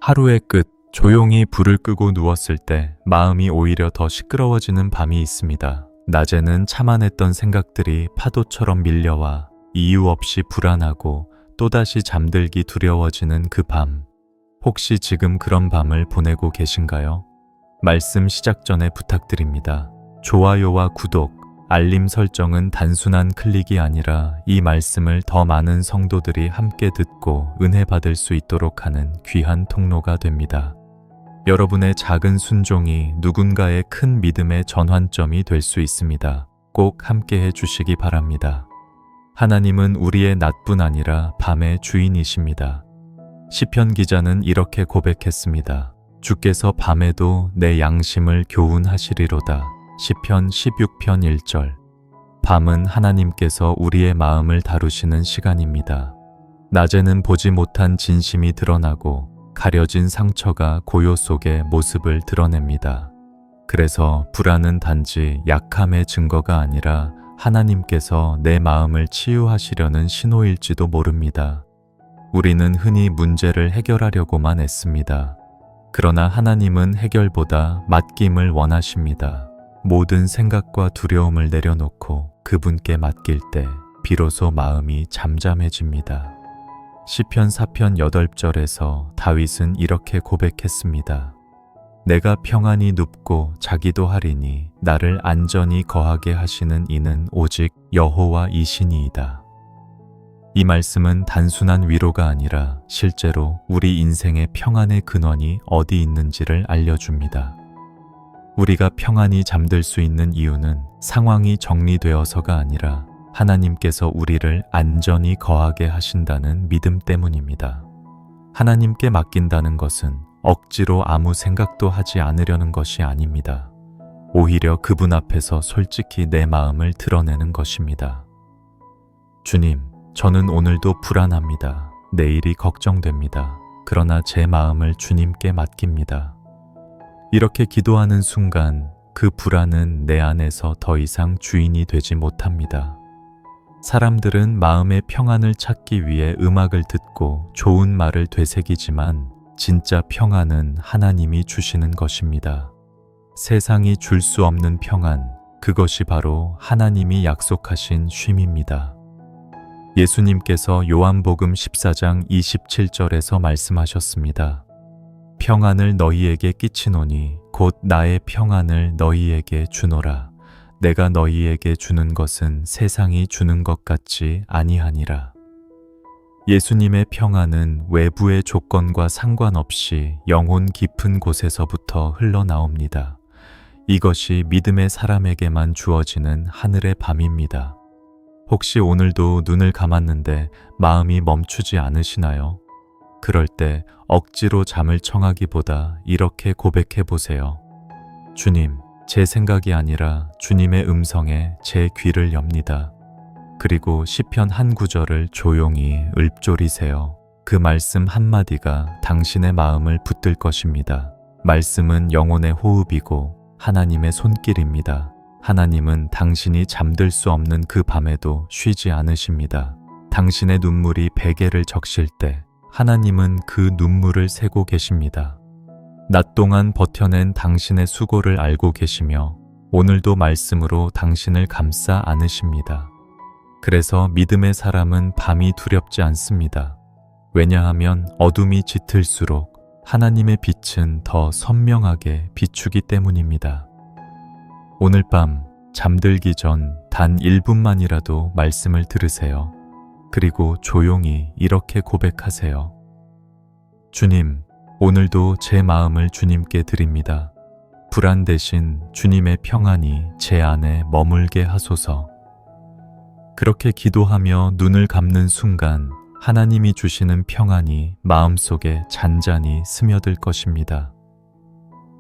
하루의 끝, 조용히 불을 끄고 누웠을 때 마음이 오히려 더 시끄러워지는 밤이 있습니다. 낮에는 참아냈던 생각들이 파도처럼 밀려와 이유 없이 불안하고 또다시 잠들기 두려워지는 그 밤. 혹시 지금 그런 밤을 보내고 계신가요? 말씀 시작 전에 부탁드립니다. 좋아요와 구독, 알림 설정은 단순한 클릭이 아니라 이 말씀을 더 많은 성도들이 함께 듣고 은혜 받을 수 있도록 하는 귀한 통로가 됩니다. 여러분의 작은 순종이 누군가의 큰 믿음의 전환점이 될 수 있습니다. 꼭 함께 해주시기 바랍니다. 하나님은 우리의 낮뿐 아니라 밤의 주인이십니다. 시편 기자는 이렇게 고백했습니다. 주께서 밤에도 내 양심을 교훈하시리로다. 시편 16편 1절. 밤은 하나님께서 우리의 마음을 다루시는 시간입니다. 낮에는 보지 못한 진심이 드러나고 가려진 상처가 고요 속에 모습을 드러냅니다. 그래서 불안은 단지 약함의 증거가 아니라 하나님께서 내 마음을 치유하시려는 신호일지도 모릅니다. 우리는 흔히 문제를 해결하려고만 애씁니다. 그러나 하나님은 해결보다 맡김을 원하십니다. 모든 생각과 두려움을 내려놓고 그분께 맡길 때 비로소 마음이 잠잠해집니다. 시편 4편 8절에서 다윗은 이렇게 고백했습니다. 내가 평안히 눕고 자기도 하리니 나를 안전히 거하게 하시는 이는 오직 여호와이시니이다. 이 말씀은 단순한 위로가 아니라 실제로 우리 인생의 평안의 근원이 어디 있는지를 알려줍니다. 우리가 평안히 잠들 수 있는 이유는 상황이 정리되어서가 아니라 하나님께서 우리를 안전히 거하게 하신다는 믿음 때문입니다. 하나님께 맡긴다는 것은 억지로 아무 생각도 하지 않으려는 것이 아닙니다. 오히려 그분 앞에서 솔직히 내 마음을 드러내는 것입니다. 주님, 저는 오늘도 불안합니다. 내일이 걱정됩니다. 그러나 제 마음을 주님께 맡깁니다. 이렇게 기도하는 순간 그 불안은 내 안에서 더 이상 주인이 되지 못합니다. 사람들은 마음의 평안을 찾기 위해 음악을 듣고 좋은 말을 되새기지만 진짜 평안은 하나님이 주시는 것입니다. 세상이 줄 수 없는 평안, 그것이 바로 하나님이 약속하신 쉼입니다. 예수님께서 요한복음 14장 27절에서 말씀하셨습니다. 평안을 너희에게 끼치노니 곧 나의 평안을 너희에게 주노라. 내가 너희에게 주는 것은 세상이 주는 것 같지 아니하니라. 예수님의 평안은 외부의 조건과 상관없이 영혼 깊은 곳에서부터 흘러나옵니다. 이것이 믿음의 사람에게만 주어지는 하늘의 밤입니다. 혹시 오늘도 눈을 감았는데 마음이 멈추지 않으시나요? 그럴 때 억지로 잠을 청하기보다 이렇게 고백해 보세요. 주님, 제 생각이 아니라 주님의 음성에 제 귀를 엽니다. 그리고 시편 한 구절을 조용히 읊조리세요. 그 말씀 한마디가 당신의 마음을 붙들 것입니다. 말씀은 영혼의 호흡이고 하나님의 손길입니다. 하나님은 당신이 잠들 수 없는 그 밤에도 쉬지 않으십니다. 당신의 눈물이 베개를 적실 때 하나님은 그 눈물을 세고 계십니다. 낮 동안 버텨낸 당신의 수고를 알고 계시며 오늘도 말씀으로 당신을 감싸 안으십니다. 그래서 믿음의 사람은 밤이 두렵지 않습니다. 왜냐하면 어둠이 짙을수록 하나님의 빛은 더 선명하게 비추기 때문입니다. 오늘 밤 잠들기 전 단 1분만이라도 말씀을 들으세요. 그리고 조용히 이렇게 고백하세요. 주님, 오늘도 제 마음을 주님께 드립니다. 불안 대신 주님의 평안이 제 안에 머물게 하소서. 그렇게 기도하며 눈을 감는 순간 하나님이 주시는 평안이 마음속에 잔잔히 스며들 것입니다.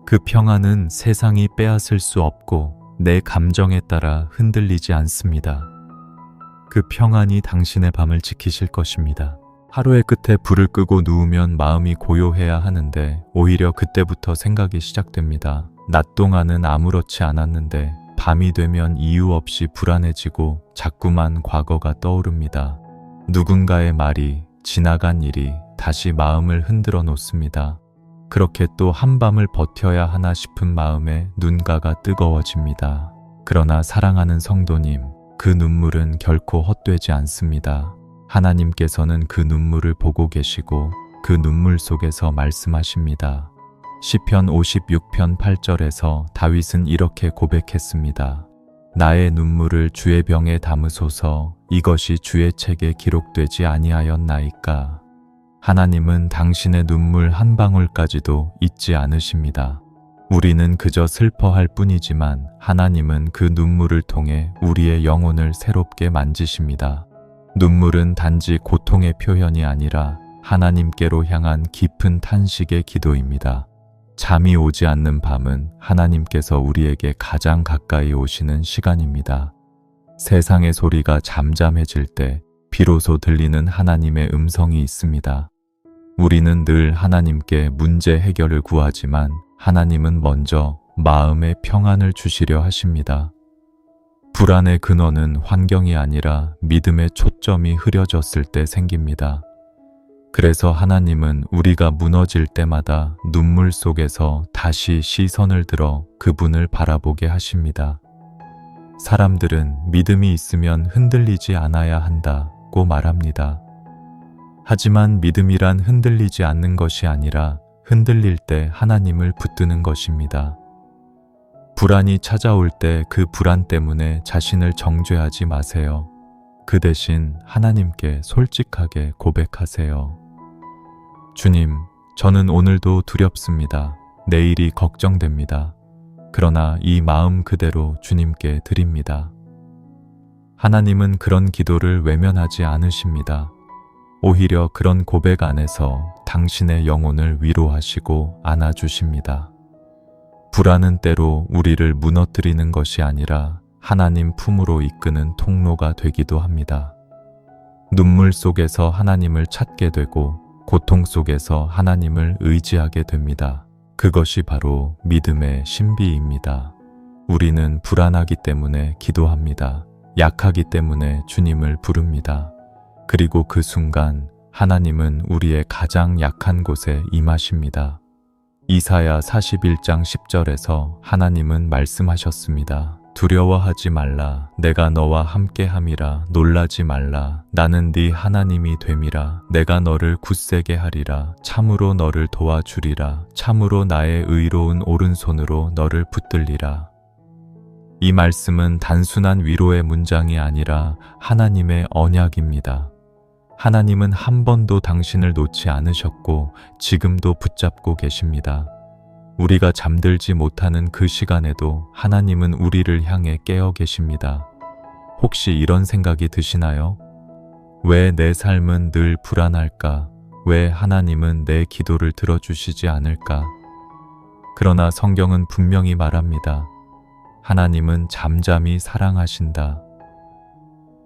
그 평안은 세상이 빼앗을 수 없고 내 감정에 따라 흔들리지 않습니다. 그 평안이 당신의 밤을 지키실 것입니다. 하루의 끝에 불을 끄고 누우면 마음이 고요해야 하는데 오히려 그때부터 생각이 시작됩니다. 낮 동안은 아무렇지 않았는데 밤이 되면 이유 없이 불안해지고 자꾸만 과거가 떠오릅니다. 누군가의 말이, 지나간 일이 다시 마음을 흔들어 놓습니다. 그렇게 또 한밤을 버텨야 하나 싶은 마음에 눈가가 뜨거워집니다. 그러나 사랑하는 성도님, 그 눈물은 결코 헛되지 않습니다. 하나님께서는 그 눈물을 보고 계시고 그 눈물 속에서 말씀하십니다. 시편 56편 8절에서 다윗은 이렇게 고백했습니다. 나의 눈물을 주의 병에 담으소서. 이것이 주의 책에 기록되지 아니하였나이까. 하나님은 당신의 눈물 한 방울까지도 잊지 않으십니다. 우리는 그저 슬퍼할 뿐이지만 하나님은 그 눈물을 통해 우리의 영혼을 새롭게 만지십니다. 눈물은 단지 고통의 표현이 아니라 하나님께로 향한 깊은 탄식의 기도입니다. 잠이 오지 않는 밤은 하나님께서 우리에게 가장 가까이 오시는 시간입니다. 세상의 소리가 잠잠해질 때 비로소 들리는 하나님의 음성이 있습니다. 우리는 늘 하나님께 문제 해결을 구하지만 하나님은 먼저 마음의 평안을 주시려 하십니다. 불안의 근원은 환경이 아니라 믿음의 초점이 흐려졌을 때 생깁니다. 그래서 하나님은 우리가 무너질 때마다 눈물 속에서 다시 시선을 들어 그분을 바라보게 하십니다. 사람들은 믿음이 있으면 흔들리지 않아야 한다고 말합니다. 하지만 믿음이란 흔들리지 않는 것이 아니라 흔들릴 때 하나님을 붙드는 것입니다. 불안이 찾아올 때 그 불안 때문에 자신을 정죄하지 마세요. 그 대신 하나님께 솔직하게 고백하세요. 주님, 저는 오늘도 두렵습니다. 내일이 걱정됩니다. 그러나 이 마음 그대로 주님께 드립니다. 하나님은 그런 기도를 외면하지 않으십니다. 오히려 그런 고백 안에서 당신의 영혼을 위로하시고 안아주십니다. 불안은 때로 우리를 무너뜨리는 것이 아니라 하나님 품으로 이끄는 통로가 되기도 합니다. 눈물 속에서 하나님을 찾게 되고 고통 속에서 하나님을 의지하게 됩니다. 그것이 바로 믿음의 신비입니다. 우리는 불안하기 때문에 기도합니다. 약하기 때문에 주님을 부릅니다. 그리고 그 순간 하나님은 우리의 가장 약한 곳에 임하십니다. 이사야 41장 10절에서 하나님은 말씀하셨습니다. 두려워하지 말라. 내가 너와 함께함이라. 놀라지 말라. 나는 네 하나님이 됨이라. 내가 너를 굳세게 하리라. 참으로 너를 도와주리라. 참으로 나의 의로운 오른손으로 너를 붙들리라. 이 말씀은 단순한 위로의 문장이 아니라 하나님의 언약입니다. 하나님은 한 번도 당신을 놓지 않으셨고 지금도 붙잡고 계십니다. 우리가 잠들지 못하는 그 시간에도 하나님은 우리를 향해 깨어 계십니다. 혹시 이런 생각이 드시나요? 왜 내 삶은 늘 불안할까? 왜 하나님은 내 기도를 들어주시지 않을까? 그러나 성경은 분명히 말합니다. 하나님은 잠잠히 사랑하신다.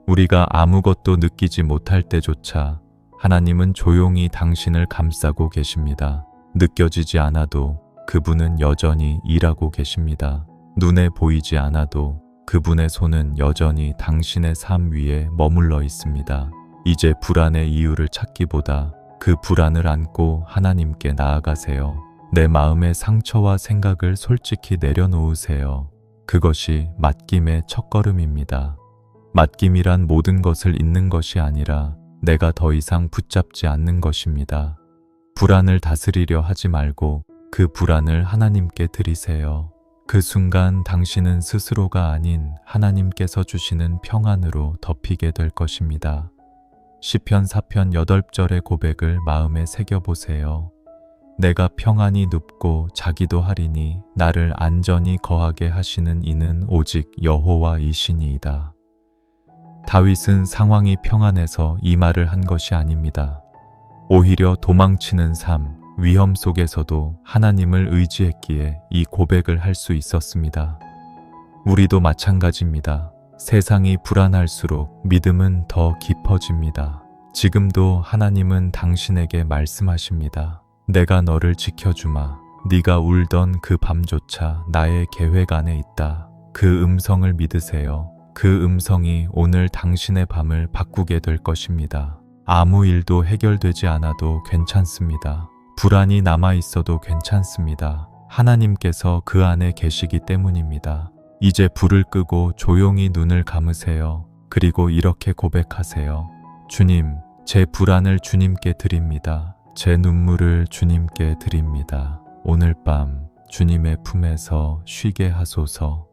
우리가 아무것도 느끼지 못할 때조차 하나님은 조용히 당신을 감싸고 계십니다. 느껴지지 않아도 그분은 여전히 일하고 계십니다. 눈에 보이지 않아도 그분의 손은 여전히 당신의 삶 위에 머물러 있습니다. 이제 불안의 이유를 찾기보다 그 불안을 안고 하나님께 나아가세요. 내 마음의 상처와 생각을 솔직히 내려놓으세요. 그것이 맡김의 첫걸음입니다. 맡김이란 모든 것을 잊는 것이 아니라 내가 더 이상 붙잡지 않는 것입니다. 불안을 다스리려 하지 말고 그 불안을 하나님께 드리세요. 그 순간 당신은 스스로가 아닌 하나님께서 주시는 평안으로 덮이게 될 것입니다. 시편 4편 8절의 고백을 마음에 새겨보세요. 내가 평안히 눕고 자기도 하리니 나를 안전히 거하게 하시는 이는 오직 여호와이시니이다. 다윗은 상황이 평안해서 이 말을 한 것이 아닙니다. 오히려 도망치는 삶, 위험 속에서도 하나님을 의지했기에 이 고백을 할 수 있었습니다. 우리도 마찬가지입니다. 세상이 불안할수록 믿음은 더 깊어집니다. 지금도 하나님은 당신에게 말씀하십니다. 내가 너를 지켜주마. 네가 울던 그 밤조차 나의 계획 안에 있다. 그 음성을 믿으세요. 그 음성이 오늘 당신의 밤을 바꾸게 될 것입니다. 아무 일도 해결되지 않아도 괜찮습니다. 불안이 남아 있어도 괜찮습니다. 하나님께서 그 안에 계시기 때문입니다. 이제 불을 끄고 조용히 눈을 감으세요. 그리고 이렇게 고백하세요. 주님, 제 불안을 주님께 드립니다. 제 눈물을 주님께 드립니다. 오늘 밤 주님의 품에서 쉬게 하소서.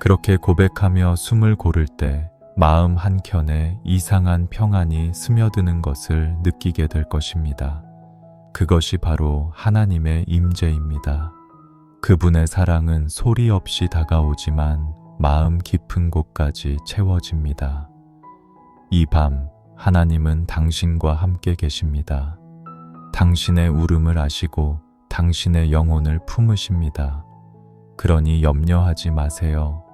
그렇게 고백하며 숨을 고를 때 마음 한켠에 이상한 평안이 스며드는 것을 느끼게 될 것입니다. 그것이 바로 하나님의 임재입니다. 그분의 사랑은 소리 없이 다가오지만 마음 깊은 곳까지 채워집니다. 이 밤 하나님은 당신과 함께 계십니다. 당신의 울음을 아시고 당신의 영혼을 품으십니다. 그러니 염려하지 마세요.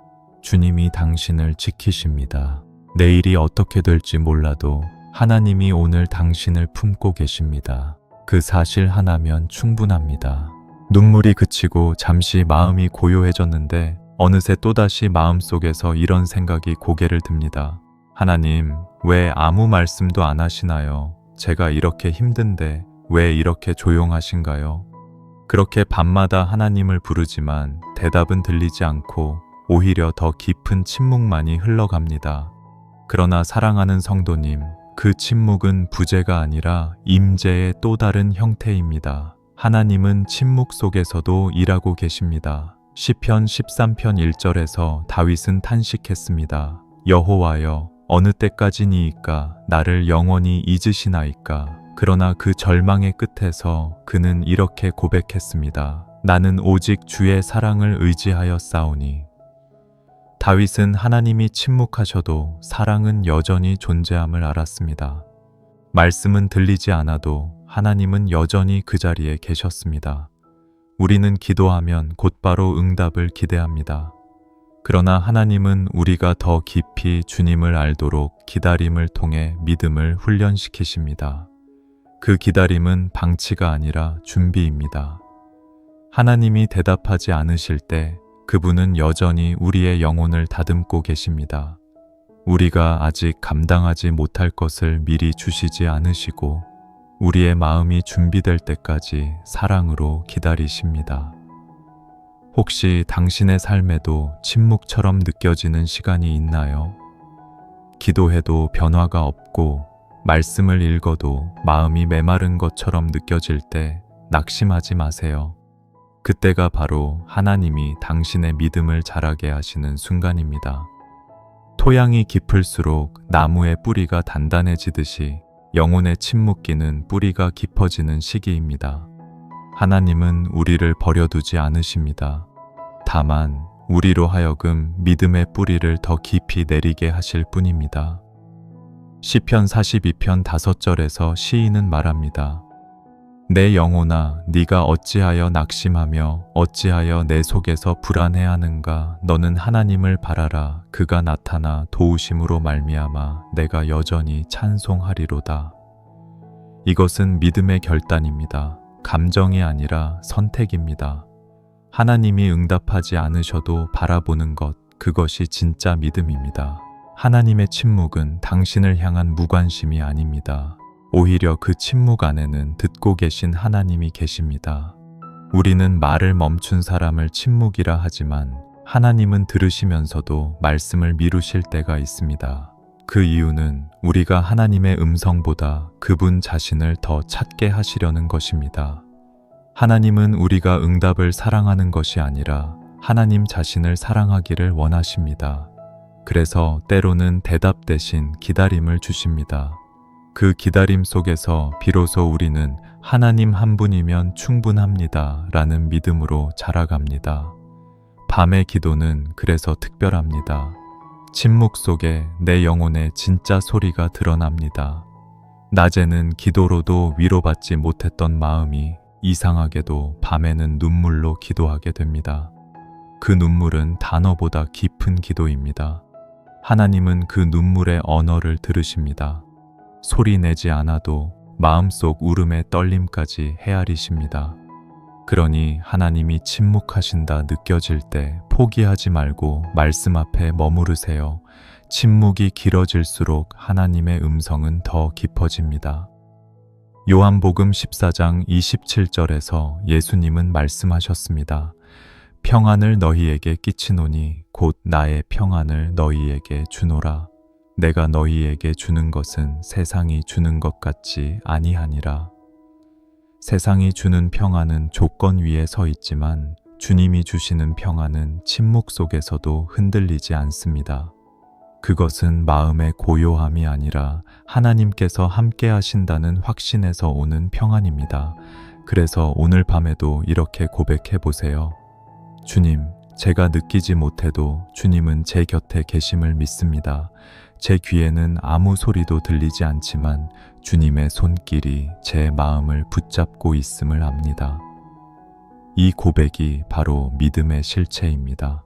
주님이 당신을 지키십니다. 내일이 어떻게 될지 몰라도 하나님이 오늘 당신을 품고 계십니다. 그 사실 하나면 충분합니다. 눈물이 그치고 잠시 마음이 고요해졌는데 어느새 또다시 마음속에서 이런 생각이 고개를 듭니다. 하나님, 왜 아무 말씀도 안 하시나요? 제가 이렇게 힘든데 왜 이렇게 조용하신가요? 그렇게 밤마다 하나님을 부르지만 대답은 들리지 않고 오히려 더 깊은 침묵만이 흘러갑니다. 그러나 사랑하는 성도님, 그 침묵은 부재가 아니라 임재의 또 다른 형태입니다. 하나님은 침묵 속에서도 일하고 계십니다. 시편 13편 1절에서 다윗은 탄식했습니다. 여호와여, 어느 때까지니이까 나를 영원히 잊으시나이까. 그러나 그 절망의 끝에서 그는 이렇게 고백했습니다. 나는 오직 주의 사랑을 의지하여 싸우니. 다윗은 하나님이 침묵하셔도 사랑은 여전히 존재함을 알았습니다. 말씀은 들리지 않아도 하나님은 여전히 그 자리에 계셨습니다. 우리는 기도하면 곧바로 응답을 기대합니다. 그러나 하나님은 우리가 더 깊이 주님을 알도록 기다림을 통해 믿음을 훈련시키십니다. 그 기다림은 방치가 아니라 준비입니다. 하나님이 대답하지 않으실 때 그분은 여전히 우리의 영혼을 다듬고 계십니다. 우리가 아직 감당하지 못할 것을 미리 주시지 않으시고 우리의 마음이 준비될 때까지 사랑으로 기다리십니다. 혹시 당신의 삶에도 침묵처럼 느껴지는 시간이 있나요? 기도해도 변화가 없고 말씀을 읽어도 마음이 메마른 것처럼 느껴질 때 낙심하지 마세요. 그때가 바로 하나님이 당신의 믿음을 자라게 하시는 순간입니다. 토양이 깊을수록 나무의 뿌리가 단단해지듯이 영혼의 침묵기는 뿌리가 깊어지는 시기입니다. 하나님은 우리를 버려두지 않으십니다. 다만 우리로 하여금 믿음의 뿌리를 더 깊이 내리게 하실 뿐입니다. 시편 42편 5절에서 시인은 말합니다. 내 영혼아, 네가 어찌하여 낙심하며 어찌하여 내 속에서 불안해하는가? 너는 하나님을 바라라. 그가 나타나 도우심으로 말미암아 내가 여전히 찬송하리로다. 이것은 믿음의 결단입니다. 감정이 아니라 선택입니다. 하나님이 응답하지 않으셔도 바라보는 것, 그것이 진짜 믿음입니다. 하나님의 침묵은 당신을 향한 무관심이 아닙니다. 오히려 그 침묵 안에는 듣고 계신 하나님이 계십니다. 우리는 말을 멈춘 사람을 침묵이라 하지만 하나님은 들으시면서도 말씀을 미루실 때가 있습니다. 그 이유는 우리가 하나님의 음성보다 그분 자신을 더 찾게 하시려는 것입니다. 하나님은 우리가 응답을 사랑하는 것이 아니라 하나님 자신을 사랑하기를 원하십니다. 그래서 때로는 대답 대신 기다림을 주십니다. 그 기다림 속에서 비로소 우리는 하나님 한 분이면 충분합니다 라는 믿음으로 자라갑니다. 밤의 기도는 그래서 특별합니다. 침묵 속에 내 영혼의 진짜 소리가 드러납니다. 낮에는 기도로도 위로받지 못했던 마음이 이상하게도 밤에는 눈물로 기도하게 됩니다. 그 눈물은 단어보다 깊은 기도입니다. 하나님은 그 눈물의 언어를 들으십니다. 소리 내지 않아도 마음속 울음의 떨림까지 헤아리십니다. 그러니 하나님이 침묵하신다 느껴질 때 포기하지 말고 말씀 앞에 머무르세요. 침묵이 길어질수록 하나님의 음성은 더 깊어집니다. 요한복음 14장 27절에서 예수님은 말씀하셨습니다. 평안을 너희에게 끼치노니 곧 나의 평안을 너희에게 주노라. 내가 너희에게 주는 것은 세상이 주는 것 같지 아니하니라. 세상이 주는 평안은 조건 위에 서 있지만 주님이 주시는 평안은 침묵 속에서도 흔들리지 않습니다. 그것은 마음의 고요함이 아니라 하나님께서 함께 하신다는 확신에서 오는 평안입니다. 그래서 오늘 밤에도 이렇게 고백해 보세요. 주님, 제가 느끼지 못해도 주님은 제 곁에 계심을 믿습니다. 제 귀에는 아무 소리도 들리지 않지만 주님의 손길이 제 마음을 붙잡고 있음을 압니다. 이 고백이 바로 믿음의 실체입니다.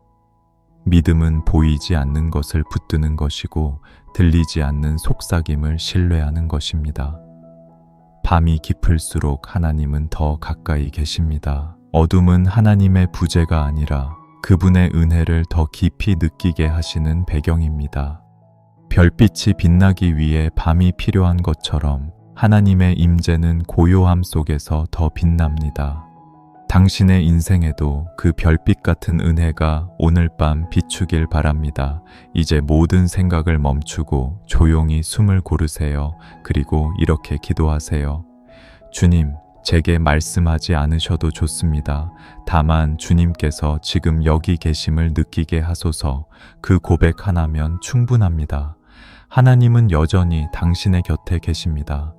믿음은 보이지 않는 것을 붙드는 것이고 들리지 않는 속삭임을 신뢰하는 것입니다. 밤이 깊을수록 하나님은 더 가까이 계십니다. 어둠은 하나님의 부재가 아니라 그분의 은혜를 더 깊이 느끼게 하시는 배경입니다. 별빛이 빛나기 위해 밤이 필요한 것처럼 하나님의 임재는 고요함 속에서 더 빛납니다. 당신의 인생에도 그 별빛 같은 은혜가 오늘 밤 비추길 바랍니다. 이제 모든 생각을 멈추고 조용히 숨을 고르세요. 그리고 이렇게 기도하세요. 주님, 제게 말씀하지 않으셔도 좋습니다. 다만 주님께서 지금 여기 계심을 느끼게 하소서. 그 고백 하나면 충분합니다. 하나님은 여전히 당신의 곁에 계십니다.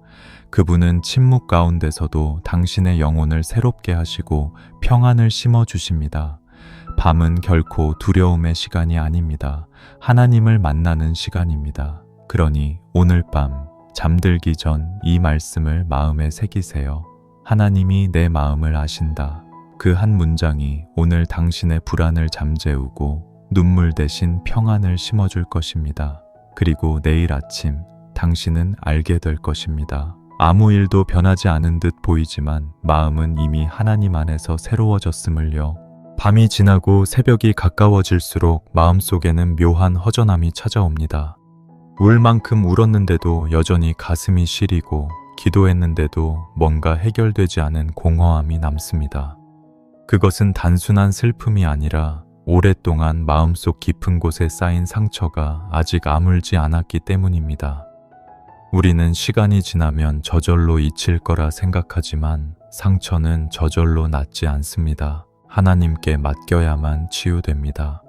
그분은 침묵 가운데서도 당신의 영혼을 새롭게 하시고 평안을 심어주십니다. 밤은 결코 두려움의 시간이 아닙니다. 하나님을 만나는 시간입니다. 그러니 오늘 밤 잠들기 전 이 말씀을 마음에 새기세요. 하나님이 내 마음을 아신다. 그 한 문장이 오늘 당신의 불안을 잠재우고 눈물 대신 평안을 심어줄 것입니다. 그리고 내일 아침 당신은 알게 될 것입니다. 아무 일도 변하지 않은 듯 보이지만 마음은 이미 하나님 안에서 새로워졌음을요. 밤이 지나고 새벽이 가까워질수록 마음속에는 묘한 허전함이 찾아옵니다. 울 만큼 울었는데도 여전히 가슴이 시리고 기도했는데도 뭔가 해결되지 않은 공허함이 남습니다. 그것은 단순한 슬픔이 아니라 오랫동안 마음속 깊은 곳에 쌓인 상처가 아직 아물지 않았기 때문입니다. 우리는 시간이 지나면 저절로 잊힐 거라 생각하지만 상처는 저절로 낫지 않습니다. 하나님께 맡겨야만 치유됩니다.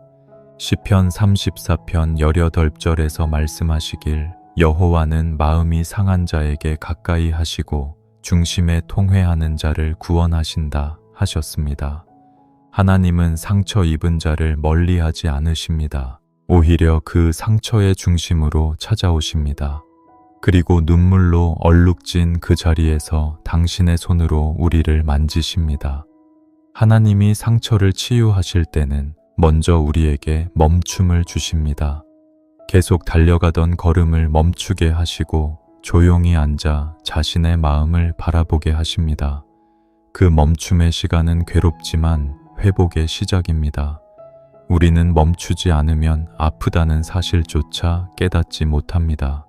시편 34편 18절에서 말씀하시길 여호와는 마음이 상한 자에게 가까이 하시고 중심에 통회하는 자를 구원하신다 하셨습니다. 하나님은 상처 입은 자를 멀리하지 않으십니다. 오히려 그 상처의 중심으로 찾아오십니다. 그리고 눈물로 얼룩진 그 자리에서 당신의 손으로 우리를 만지십니다. 하나님이 상처를 치유하실 때는 먼저 우리에게 멈춤을 주십니다. 계속 달려가던 걸음을 멈추게 하시고 조용히 앉아 자신의 마음을 바라보게 하십니다. 그 멈춤의 시간은 괴롭지만 회복의 시작입니다. 우리는 멈추지 않으면 아프다는 사실조차 깨닫지 못합니다.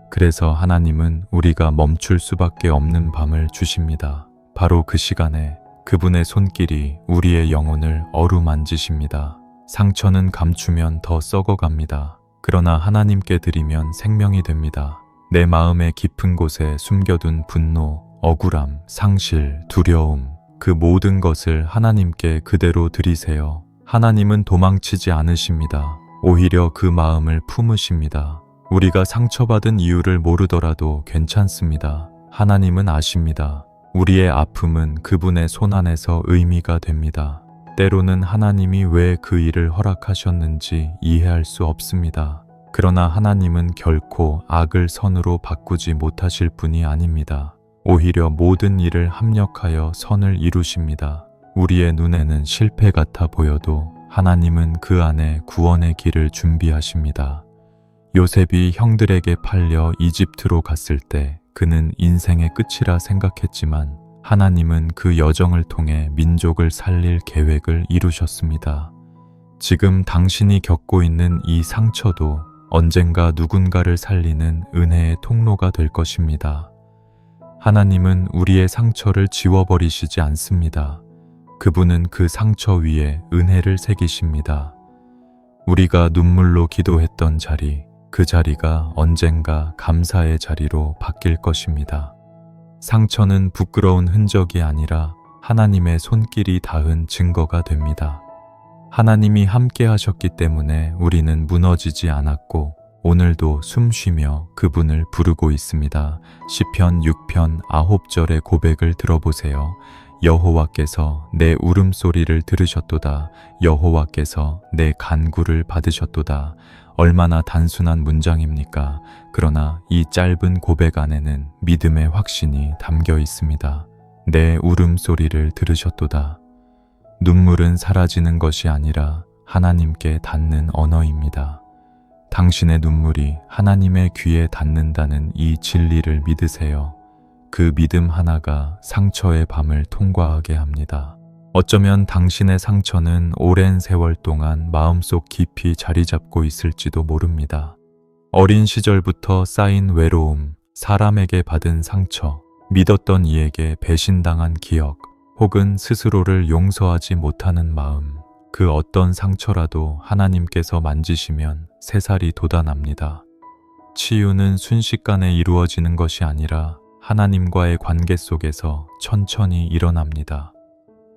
그래서 하나님은 우리가 멈출 수밖에 없는 밤을 주십니다. 바로 그 시간에 그분의 손길이 우리의 영혼을 어루만지십니다. 상처는 감추면 더 썩어갑니다. 그러나 하나님께 드리면 생명이 됩니다. 내 마음의 깊은 곳에 숨겨둔 분노, 억울함, 상실, 두려움, 그 모든 것을 하나님께 그대로 드리세요. 하나님은 도망치지 않으십니다. 오히려 그 마음을 품으십니다. 우리가 상처받은 이유를 모르더라도 괜찮습니다. 하나님은 아십니다. 우리의 아픔은 그분의 손 안에서 의미가 됩니다. 때로는 하나님이 왜 그 일을 허락하셨는지 이해할 수 없습니다. 그러나 하나님은 결코 악을 선으로 바꾸지 못하실 분이 아닙니다. 오히려 모든 일을 합력하여 선을 이루십니다. 우리의 눈에는 실패 같아 보여도 하나님은 그 안에 구원의 길을 준비하십니다. 요셉이 형들에게 팔려 이집트로 갔을 때 그는 인생의 끝이라 생각했지만 하나님은 그 여정을 통해 민족을 살릴 계획을 이루셨습니다. 지금 당신이 겪고 있는 이 상처도 언젠가 누군가를 살리는 은혜의 통로가 될 것입니다. 하나님은 우리의 상처를 지워버리시지 않습니다. 그분은 그 상처 위에 은혜를 새기십니다. 우리가 눈물로 기도했던 자리, 그 자리가 언젠가 감사의 자리로 바뀔 것입니다. 상처는 부끄러운 흔적이 아니라 하나님의 손길이 닿은 증거가 됩니다. 하나님이 함께 하셨기 때문에 우리는 무너지지 않았고 오늘도 숨쉬며 그분을 부르고 있습니다. 시편 6편 9절의 고백을 들어보세요. 여호와께서 내 울음소리를 들으셨도다. 여호와께서 내 간구를 받으셨도다. 얼마나 단순한 문장입니까? 그러나 이 짧은 고백 안에는 믿음의 확신이 담겨 있습니다. 내 울음소리를 들으셨도다. 눈물은 사라지는 것이 아니라 하나님께 닿는 언어입니다. 당신의 눈물이 하나님의 귀에 닿는다는 이 진리를 믿으세요. 그 믿음 하나가 상처의 밤을 통과하게 합니다. 어쩌면 당신의 상처는 오랜 세월 동안 마음속 깊이 자리 잡고 있을지도 모릅니다. 어린 시절부터 쌓인 외로움, 사람에게 받은 상처, 믿었던 이에게 배신당한 기억, 혹은 스스로를 용서하지 못하는 마음, 그 어떤 상처라도 하나님께서 만지시면 새살이 돋아납니다. 치유는 순식간에 이루어지는 것이 아니라 하나님과의 관계 속에서 천천히 일어납니다.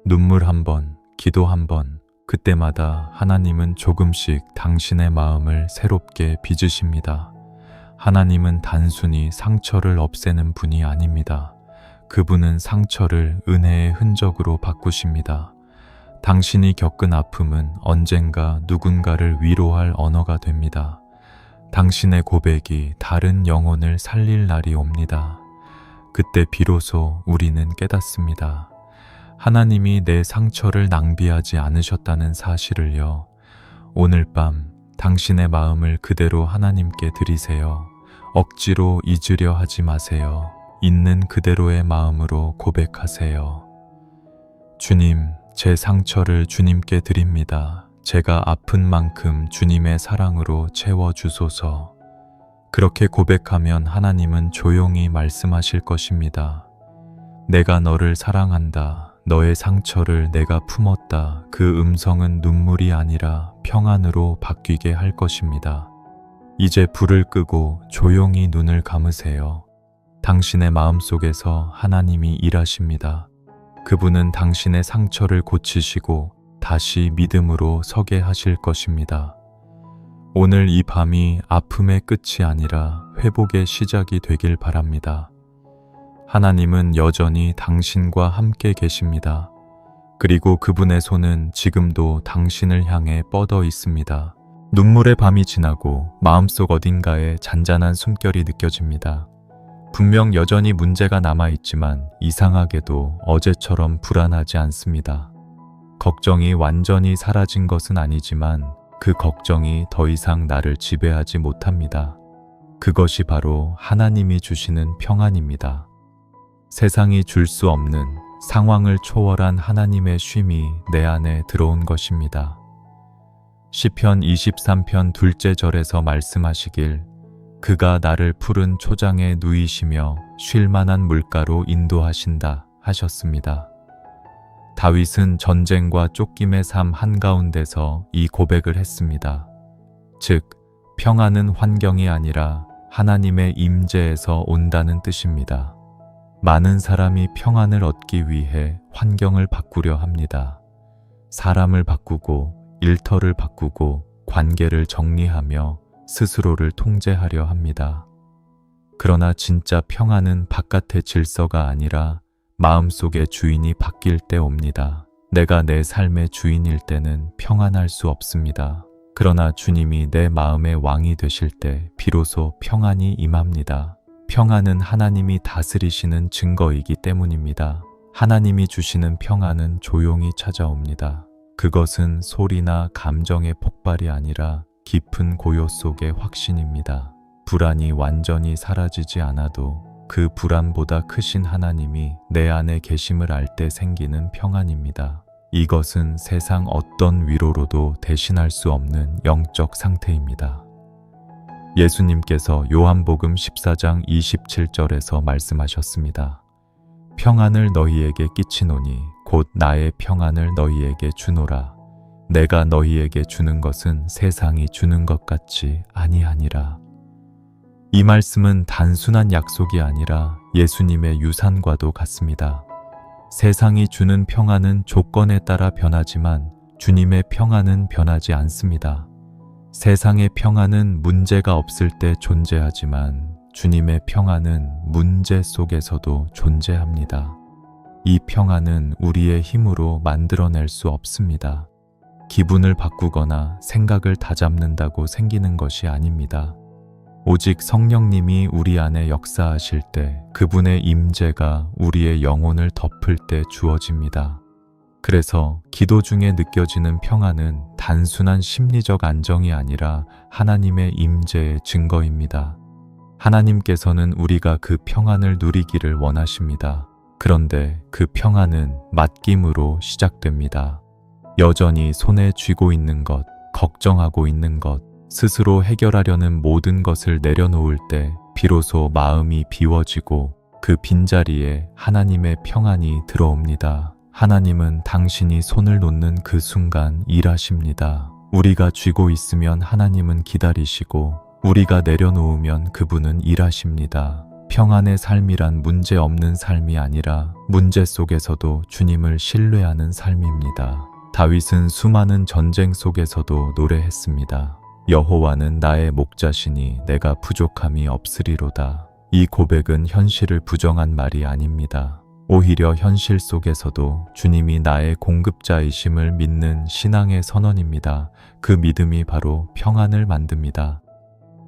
눈물 한 번, 기도 한 번, 그때마다 하나님은 조금씩 당신의 마음을 새롭게 빚으십니다. 하나님은 단순히 상처를 없애는 분이 아닙니다. 그분은 상처를 은혜의 흔적으로 바꾸십니다. 당신이 겪은 아픔은 언젠가 누군가를 위로할 언어가 됩니다. 당신의 고백이 다른 영혼을 살릴 날이 옵니다. 그때 비로소 우리는 깨닫습니다. 하나님이 내 상처를 낭비하지 않으셨다는 사실을요. 오늘 밤 당신의 마음을 그대로 하나님께 드리세요. 억지로 잊으려 하지 마세요. 있는 그대로의 마음으로 고백하세요. 주님, 제 상처를 주님께 드립니다. 제가 아픈 만큼 주님의 사랑으로 채워주소서. 그렇게 고백하면 하나님은 조용히 말씀하실 것입니다. 내가 너를 사랑한다. 너의 상처를 내가 품었다. 그 음성은 눈물이 아니라 평안으로 바뀌게 할 것입니다. 이제 불을 끄고 조용히 눈을 감으세요. 당신의 마음속에서 하나님이 일하십니다. 그분은 당신의 상처를 고치시고 다시 믿음으로 서게 하실 것입니다. 오늘 이 밤이 아픔의 끝이 아니라 회복의 시작이 되길 바랍니다. 하나님은 여전히 당신과 함께 계십니다. 그리고 그분의 손은 지금도 당신을 향해 뻗어 있습니다. 눈물의 밤이 지나고 마음속 어딘가에 잔잔한 숨결이 느껴집니다. 분명 여전히 문제가 남아있지만 이상하게도 어제처럼 불안하지 않습니다. 걱정이 완전히 사라진 것은 아니지만 그 걱정이 더 이상 나를 지배하지 못합니다. 그것이 바로 하나님이 주시는 평안입니다. 세상이 줄 수 없는 상황을 초월한 하나님의 쉼이 내 안에 들어온 것입니다. 시편 23편 둘째 절에서 말씀하시길 그가 나를 푸른 초장에 누이시며 쉴 만한 물가로 인도하신다 하셨습니다. 다윗은 전쟁과 쫓김의 삶 한가운데서 이 고백을 했습니다. 즉, 평안은 환경이 아니라 하나님의 임재에서 온다는 뜻입니다. 많은 사람이 평안을 얻기 위해 환경을 바꾸려 합니다. 사람을 바꾸고 일터를 바꾸고 관계를 정리하며 스스로를 통제하려 합니다. 그러나 진짜 평안은 바깥의 질서가 아니라 마음속의 주인이 바뀔 때 옵니다. 내가 내 삶의 주인일 때는 평안할 수 없습니다. 그러나 주님이 내 마음의 왕이 되실 때 비로소 평안이 임합니다. 평안은 하나님이 다스리시는 증거이기 때문입니다. 하나님이 주시는 평안은 조용히 찾아옵니다. 그것은 소리나 감정의 폭발이 아니라 깊은 고요 속의 확신입니다. 불안이 완전히 사라지지 않아도 그 불안보다 크신 하나님이 내 안에 계심을 알 때 생기는 평안입니다. 이것은 세상 어떤 위로로도 대신할 수 없는 영적 상태입니다. 예수님께서 요한복음 14장 27절에서 말씀하셨습니다. 평안을 너희에게 끼치노니 곧 나의 평안을 너희에게 주노라. 내가 너희에게 주는 것은 세상이 주는 것 같지 아니하니라. 이 말씀은 단순한 약속이 아니라 예수님의 유산과도 같습니다. 세상이 주는 평안은 조건에 따라 변하지만 주님의 평안은 변하지 않습니다. 세상의 평안은 문제가 없을 때 존재하지만 주님의 평안은 문제 속에서도 존재합니다. 이 평안은 우리의 힘으로 만들어낼 수 없습니다. 기분을 바꾸거나 생각을 다잡는다고 생기는 것이 아닙니다. 오직 성령님이 우리 안에 역사하실 때 그분의 임재가 우리의 영혼을 덮을 때 주어집니다. 그래서 기도 중에 느껴지는 평안은 단순한 심리적 안정이 아니라 하나님의 임재의 증거입니다. 하나님께서는 우리가 그 평안을 누리기를 원하십니다. 그런데 그 평안은 맡김으로 시작됩니다. 여전히 손에 쥐고 있는 것, 걱정하고 있는 것, 스스로 해결하려는 모든 것을 내려놓을 때 비로소 마음이 비워지고 그 빈자리에 하나님의 평안이 들어옵니다. 하나님은 당신이 손을 놓는 그 순간 일하십니다. 우리가 쥐고 있으면 하나님은 기다리시고 우리가 내려놓으면 그분은 일하십니다. 평안의 삶이란 문제 없는 삶이 아니라 문제 속에서도 주님을 신뢰하는 삶입니다. 다윗은 수많은 전쟁 속에서도 노래했습니다. 여호와는 나의 목자시니 내가 부족함이 없으리로다. 이 고백은 현실을 부정한 말이 아닙니다. 오히려 현실 속에서도 주님이 나의 공급자이심을 믿는 신앙의 선언입니다. 그 믿음이 바로 평안을 만듭니다.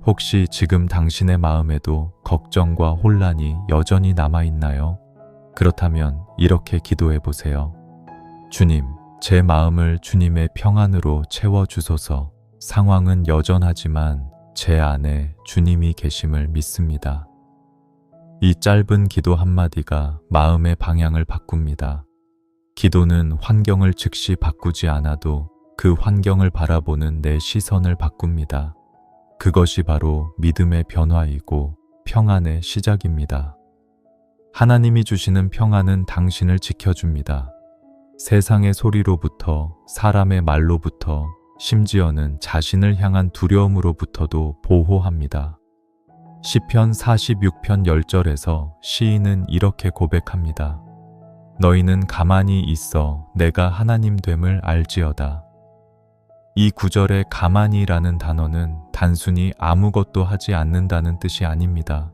혹시 지금 당신의 마음에도 걱정과 혼란이 여전히 남아있나요? 그렇다면 이렇게 기도해 보세요. 주님, 제 마음을 주님의 평안으로 채워주소서. 상황은 여전하지만 제 안에 주님이 계심을 믿습니다. 이 짧은 기도 한마디가 마음의 방향을 바꿉니다. 기도는 환경을 즉시 바꾸지 않아도 그 환경을 바라보는 내 시선을 바꿉니다. 그것이 바로 믿음의 변화이고 평안의 시작입니다. 하나님이 주시는 평안은 당신을 지켜줍니다. 세상의 소리로부터, 사람의 말로부터, 심지어는 자신을 향한 두려움으로부터도 보호합니다. 시편 46편 10절에서 시인은 이렇게 고백합니다. 너희는 가만히 있어 내가 하나님 됨을 알지어다. 이 구절의 가만히라는 단어는 단순히 아무것도 하지 않는다는 뜻이 아닙니다.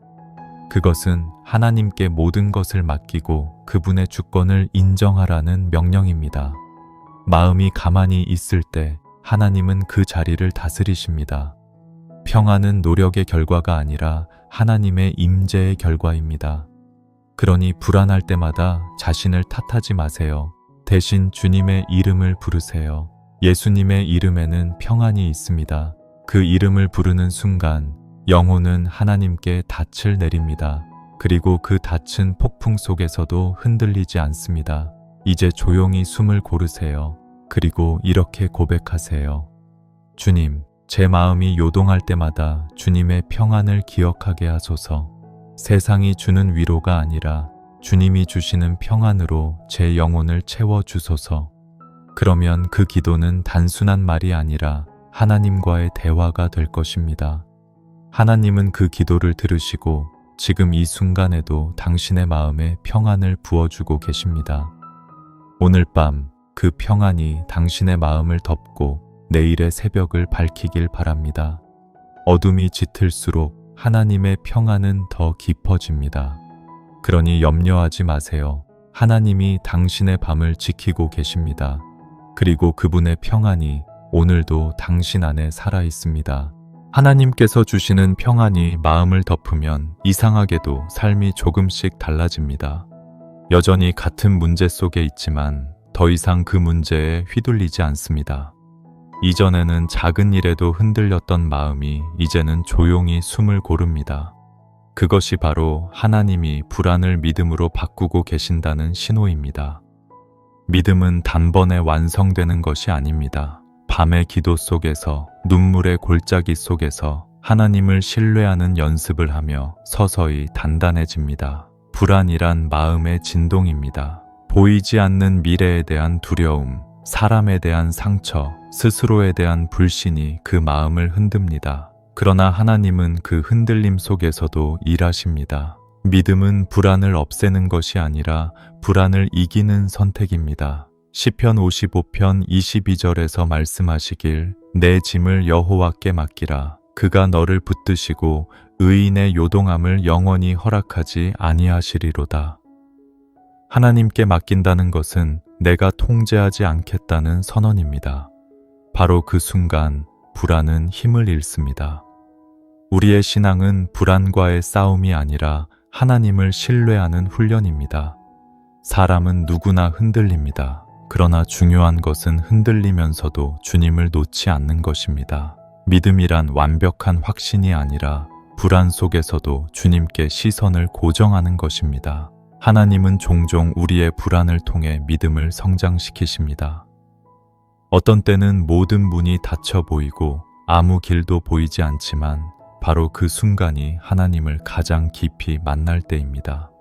그것은 하나님께 모든 것을 맡기고 그분의 주권을 인정하라는 명령입니다. 마음이 가만히 있을 때 하나님은 그 자리를 다스리십니다. 평안은 노력의 결과가 아니라 하나님의 임재의 결과입니다. 그러니 불안할 때마다 자신을 탓하지 마세요. 대신 주님의 이름을 부르세요. 예수님의 이름에는 평안이 있습니다. 그 이름을 부르는 순간 영혼은 하나님께 닻을 내립니다. 그리고 그 닻은 폭풍 속에서도 흔들리지 않습니다. 이제 조용히 숨을 고르세요. 그리고 이렇게 고백하세요. 주님, 제 마음이 요동할 때마다 주님의 평안을 기억하게 하소서. 세상이 주는 위로가 아니라 주님이 주시는 평안으로 제 영혼을 채워주소서. 그러면 그 기도는 단순한 말이 아니라 하나님과의 대화가 될 것입니다. 하나님은 그 기도를 들으시고 지금 이 순간에도 당신의 마음에 평안을 부어주고 계십니다. 오늘 밤 그 평안이 당신의 마음을 덮고 내일의 새벽을 밝히길 바랍니다. 어둠이 짙을수록 하나님의 평안은 더 깊어집니다. 그러니 염려하지 마세요. 하나님이 당신의 밤을 지키고 계십니다. 그리고 그분의 평안이 오늘도 당신 안에 살아 있습니다. 하나님께서 주시는 평안이 마음을 덮으면 이상하게도 삶이 조금씩 달라집니다. 여전히 같은 문제 속에 있지만 더 이상 그 문제에 휘둘리지 않습니다. 이전에는 작은 일에도 흔들렸던 마음이 이제는 조용히 숨을 고릅니다. 그것이 바로 하나님이 불안을 믿음으로 바꾸고 계신다는 신호입니다. 믿음은 단번에 완성되는 것이 아닙니다. 밤의 기도 속에서, 눈물의 골짜기 속에서 하나님을 신뢰하는 연습을 하며 서서히 단단해집니다. 불안이란 마음의 진동입니다. 보이지 않는 미래에 대한 두려움, 사람에 대한 상처, 스스로에 대한 불신이 그 마음을 흔듭니다. 그러나 하나님은 그 흔들림 속에서도 일하십니다. 믿음은 불안을 없애는 것이 아니라 불안을 이기는 선택입니다. 시편 55편 22절에서 말씀하시길 내 짐을 여호와께 맡기라. 그가 너를 붙드시고 의인의 요동함을 영원히 허락하지 아니하시리로다. 하나님께 맡긴다는 것은 내가 통제하지 않겠다는 선언입니다. 바로 그 순간 불안은 힘을 잃습니다. 우리의 신앙은 불안과의 싸움이 아니라 하나님을 신뢰하는 훈련입니다. 사람은 누구나 흔들립니다. 그러나 중요한 것은 흔들리면서도 주님을 놓지 않는 것입니다. 믿음이란 완벽한 확신이 아니라 불안 속에서도 주님께 시선을 고정하는 것입니다. 하나님은 종종 우리의 불안을 통해 믿음을 성장시키십니다. 어떤 때는 모든 문이 닫혀 보이고 아무 길도 보이지 않지만 바로 그 순간이 하나님을 가장 깊이 만날 때입니다.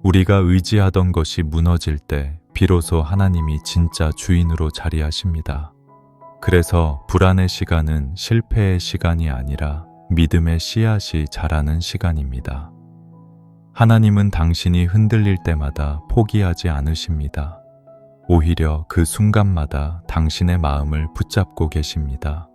우리가 의지하던 것이 무너질 때 비로소 하나님이 진짜 주인으로 자리하십니다. 그래서 불안의 시간은 실패의 시간이 아니라 믿음의 씨앗이 자라는 시간입니다. 하나님은 당신이 흔들릴 때마다 포기하지 않으십니다. 오히려 그 순간마다 당신의 마음을 붙잡고 계십니다.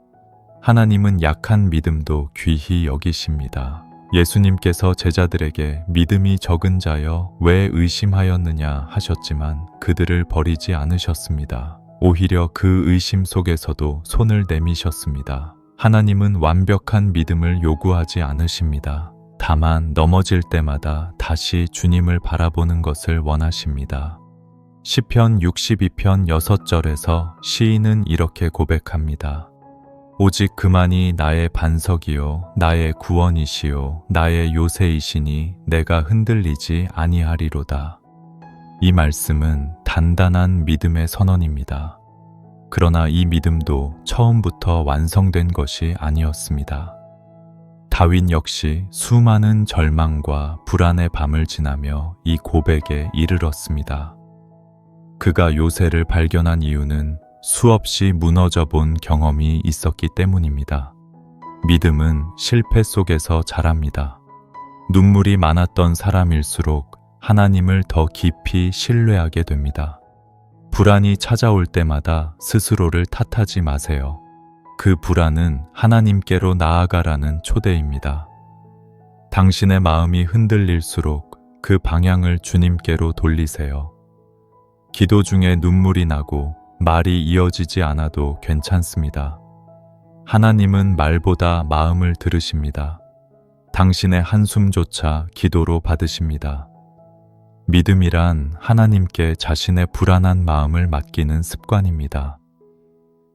하나님은 약한 믿음도 귀히 여기십니다. 예수님께서 제자들에게 믿음이 적은 자여 왜 의심하였느냐 하셨지만 그들을 버리지 않으셨습니다. 오히려 그 의심 속에서도 손을 내미셨습니다. 하나님은 완벽한 믿음을 요구하지 않으십니다. 다만 넘어질 때마다 다시 주님을 바라보는 것을 원하십니다. 시편 62편 6절에서 시인은 이렇게 고백합니다. 오직 그만이 나의 반석이요 나의 구원이시요 나의 요새이시니 내가 흔들리지 아니하리로다. 이 말씀은 단단한 믿음의 선언입니다. 그러나 이 믿음도 처음부터 완성된 것이 아니었습니다. 다윗 역시 수많은 절망과 불안의 밤을 지나며 이 고백에 이르렀습니다. 그가 요새를 발견한 이유는 수없이 무너져 본 경험이 있었기 때문입니다. 믿음은 실패 속에서 자랍니다. 눈물이 많았던 사람일수록 하나님을 더 깊이 신뢰하게 됩니다. 불안이 찾아올 때마다 스스로를 탓하지 마세요. 그 불안은 하나님께로 나아가라는 초대입니다. 당신의 마음이 흔들릴수록 그 방향을 주님께로 돌리세요. 기도 중에 눈물이 나고 말이 이어지지 않아도 괜찮습니다. 하나님은 말보다 마음을 들으십니다. 당신의 한숨조차 기도로 받으십니다. 믿음이란 하나님께 자신의 불안한 마음을 맡기는 습관입니다.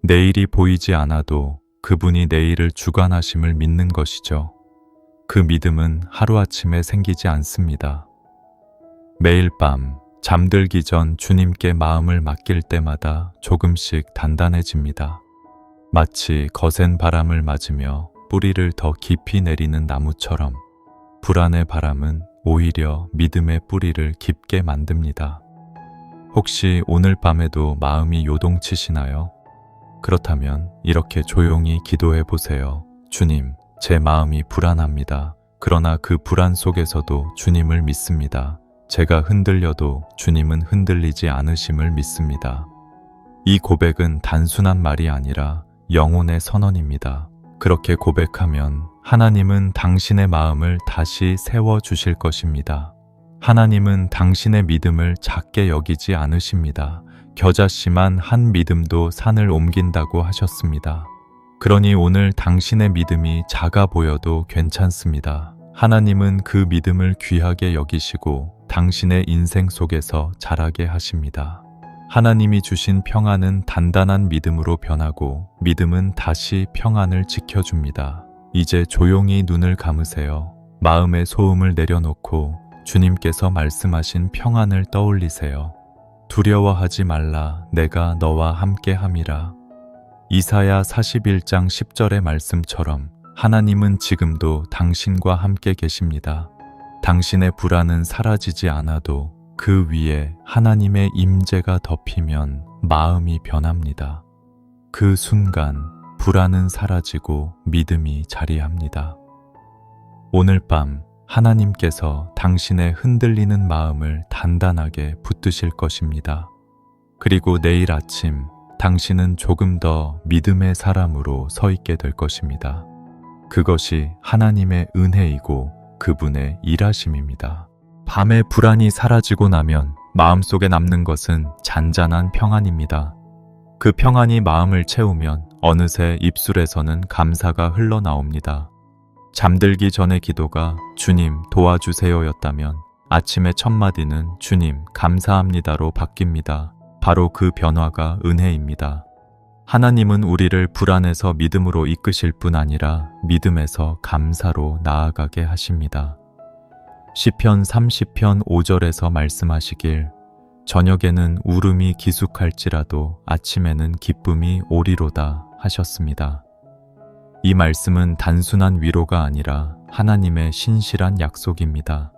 내일이 보이지 않아도 그분이 내일을 주관하심을 믿는 것이죠. 그 믿음은 하루아침에 생기지 않습니다. 매일 밤 잠들기 전 주님께 마음을 맡길 때마다 조금씩 단단해집니다. 마치 거센 바람을 맞으며 뿌리를 더 깊이 내리는 나무처럼 불안의 바람은 오히려 믿음의 뿌리를 깊게 만듭니다. 혹시 오늘 밤에도 마음이 요동치시나요? 그렇다면 이렇게 조용히 기도해 보세요. 주님, 제 마음이 불안합니다. 그러나 그 불안 속에서도 주님을 믿습니다. 제가 흔들려도 주님은 흔들리지 않으심을 믿습니다. 이 고백은 단순한 말이 아니라 영혼의 선언입니다. 그렇게 고백하면 하나님은 당신의 마음을 다시 세워주실 것입니다. 하나님은 당신의 믿음을 작게 여기지 않으십니다. 겨자씨만 한 믿음도 산을 옮긴다고 하셨습니다. 그러니 오늘 당신의 믿음이 작아 보여도 괜찮습니다. 하나님은 그 믿음을 귀하게 여기시고 당신의 인생 속에서 자라게 하십니다. 하나님이 주신 평안은 단단한 믿음으로 변하고 믿음은 다시 평안을 지켜줍니다. 이제 조용히 눈을 감으세요. 마음의 소음을 내려놓고 주님께서 말씀하신 평안을 떠올리세요. 두려워하지 말라, 내가 너와 함께 함이라. 이사야 41장 10절의 말씀처럼 하나님은 지금도 당신과 함께 계십니다. 당신의 불안은 사라지지 않아도 그 위에 하나님의 임재가 덮이면 마음이 변합니다. 그 순간 불안은 사라지고 믿음이 자리합니다. 오늘 밤 하나님께서 당신의 흔들리는 마음을 단단하게 붙드실 것입니다. 그리고 내일 아침 당신은 조금 더 믿음의 사람으로 서 있게 될 것입니다. 그것이 하나님의 은혜이고 그분의 일하심입니다. 밤의 불안이 사라지고 나면 마음속에 남는 것은 잔잔한 평안입니다. 그 평안이 마음을 채우면 어느새 입술에서는 감사가 흘러나옵니다. 잠들기 전의 기도가 주님 도와주세요였다면 아침의 첫 마디는 주님 감사합니다로 바뀝니다. 바로 그 변화가 은혜입니다. 하나님은 우리를 불안에서 믿음으로 이끄실 뿐 아니라 믿음에서 감사로 나아가게 하십니다. 시편 30편 5절에서 말씀하시길 저녁에는 울음이 기숙할지라도 아침에는 기쁨이 오리로다 하셨습니다. 이 말씀은 단순한 위로가 아니라 하나님의 신실한 약속입니다.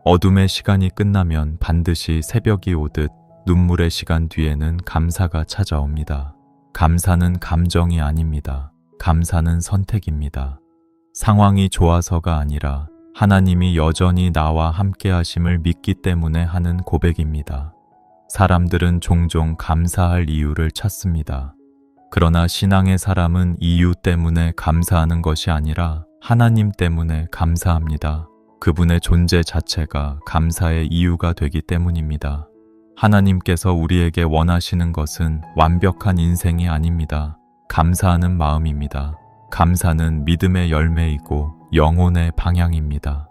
어둠의 시간이 끝나면 반드시 새벽이 오듯 눈물의 시간 뒤에는 감사가 찾아옵니다. 감사는 감정이 아닙니다. 감사는 선택입니다. 상황이 좋아서가 아니라 하나님이 여전히 나와 함께 하심을 믿기 때문에 하는 고백입니다. 사람들은 종종 감사할 이유를 찾습니다. 그러나 신앙의 사람은 이유 때문에 감사하는 것이 아니라 하나님 때문에 감사합니다. 그분의 존재 자체가 감사의 이유가 되기 때문입니다. 하나님께서 우리에게 원하시는 것은 완벽한 인생이 아닙니다. 감사하는 마음입니다. 감사는 믿음의 열매이고 영혼의 방향입니다.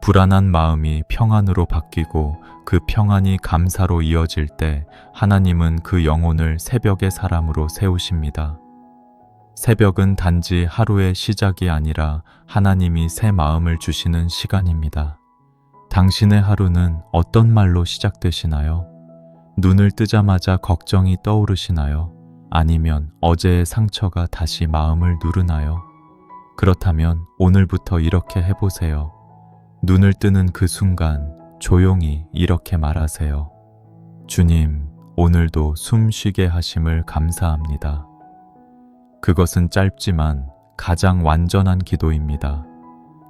불안한 마음이 평안으로 바뀌고 그 평안이 감사로 이어질 때 하나님은 그 영혼을 새벽의 사람으로 세우십니다. 새벽은 단지 하루의 시작이 아니라 하나님이 새 마음을 주시는 시간입니다. 당신의 하루는 어떤 말로 시작되시나요? 눈을 뜨자마자 걱정이 떠오르시나요? 아니면 어제의 상처가 다시 마음을 누르나요? 그렇다면 오늘부터 이렇게 해보세요. 눈을 뜨는 그 순간 조용히 이렇게 말하세요. 주님, 오늘도 숨 쉬게 하심을 감사합니다. 그것은 짧지만 가장 완전한 기도입니다.